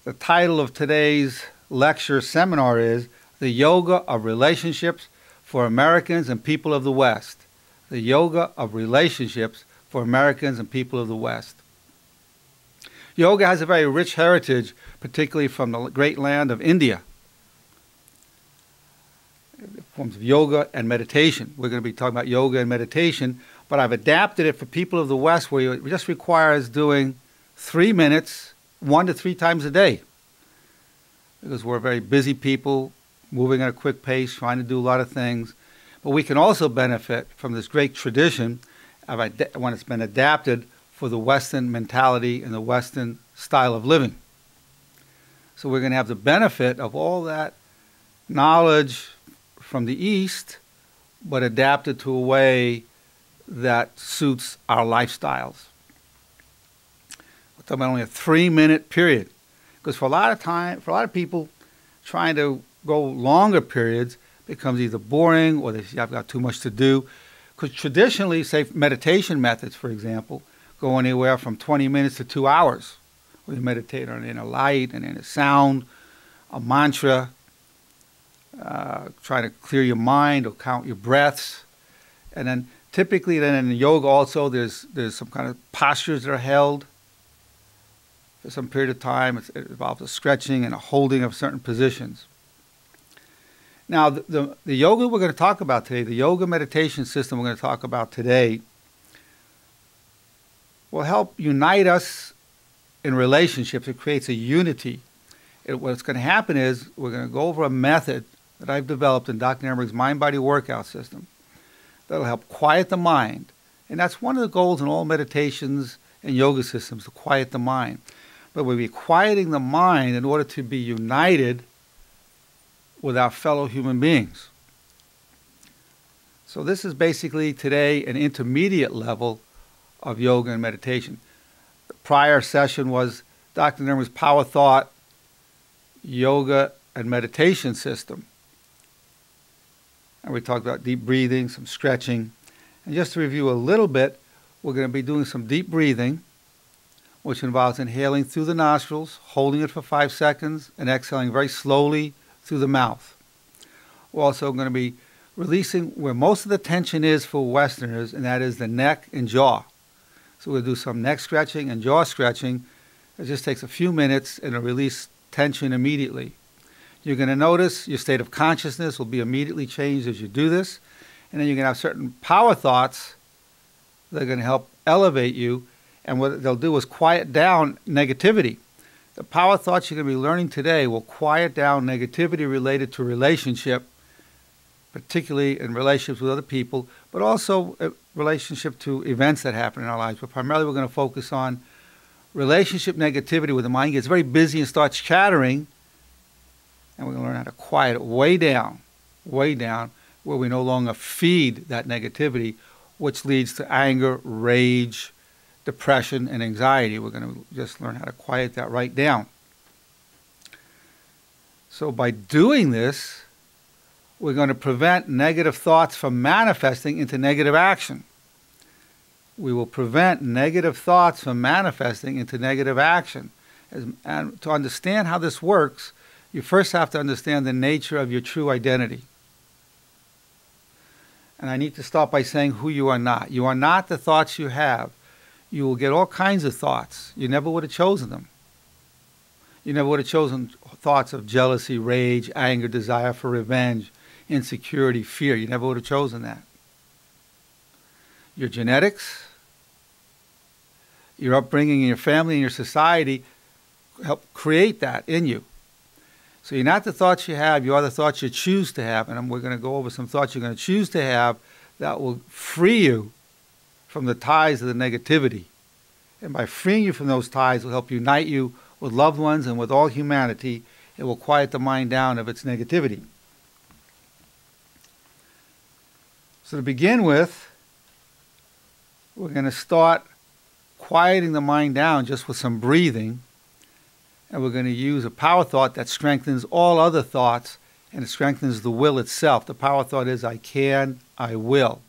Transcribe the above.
The title of today's lecture seminar is The Yoga of Relationships for Americans and People of the West. The Yoga of Relationships for Americans and People of the West. Yoga has a very rich heritage, particularly from the great land of India. Forms of yoga and meditation. We're going to be talking about yoga and meditation, but I've adapted it for people of the West where it just requires doing 3 minutes, 1 to 3 times a day. Because we're very busy people, moving at a quick pace, trying to do a lot of things. But we can also benefit from this great tradition of when it's been adapted for the Western mentality and the Western style of living. So we're going to have the benefit of all that knowledge from the East, but adapted to a way that suits our lifestyles. We're talking about only a 3-minute period, because for a lot of people, trying to go longer periods becomes either boring or they've got too much to do. Because traditionally, say meditation methods, for example, go anywhere from 20 minutes to 2 hours, where you meditate on an inner light, an inner sound, a mantra, trying to clear your mind or count your breaths. And then typically then in yoga also there's some kind of postures that are held for some period of time. It involves a stretching and a holding of certain positions. Now the yoga we're going to talk about today, the yoga meditation system we're going to talk about today, will help unite us in relationships. It creates a unity. What's going to happen is we're going to go over a method that I've developed in Dr. Ehrenberg's mind-body workout system that'll help quiet the mind. And that's one of the goals in all meditations and yoga systems, to quiet the mind. But we'll be quieting the mind in order to be united with our fellow human beings. So this is basically today an intermediate level of yoga and meditation. The prior session was Dr. Ehrenberg's Power Thought yoga and meditation system. And we talked about deep breathing, some stretching. And just to review a little bit, we're going to be doing some deep breathing, which involves inhaling through the nostrils, holding it for 5 seconds, and exhaling very slowly through the mouth. We're also going to be releasing where most of the tension is for Westerners, and that is the neck and jaw. So we'll do some neck stretching and jaw stretching. It just takes a few minutes and it'll release tension immediately. You're going to notice your state of consciousness will be immediately changed as you do this. And then you're going to have certain power thoughts that are going to help elevate you. And what they'll do is quiet down negativity. The power thoughts you're going to be learning today will quiet down negativity related to relationship, particularly in relationships with other people, but also in relationship to events that happen in our lives. But primarily we're going to focus on relationship negativity, where the mind gets very busy and starts chattering. And we're going to learn how to quiet it way down, where we no longer feed that negativity, which leads to anger, rage, depression, and anxiety. We're going to just learn how to quiet that right down. So by doing this, we're going to prevent negative thoughts from manifesting into negative action. We will prevent negative thoughts from manifesting into negative action. And to understand how this works, you first have to understand the nature of your true identity. And I need to start by saying who you are not. You are not the thoughts you have. You will get all kinds of thoughts. You never would have chosen them. You never would have chosen thoughts of jealousy, rage, anger, desire for revenge, insecurity, fear. You never would have chosen that. Your genetics, your upbringing in your family and your society help create that in you. So you're not the thoughts you have, you are the thoughts you choose to have. And we're going to go over some thoughts you're going to choose to have that will free you from the ties of the negativity. And by freeing you from those ties, it will help unite you with loved ones and with all humanity. It will quiet the mind down of its negativity. So to begin with, we're going to start quieting the mind down just with some breathing. And we're going to use a power thought that strengthens all other thoughts, and it strengthens the will itself. The power thought is, I can, I will.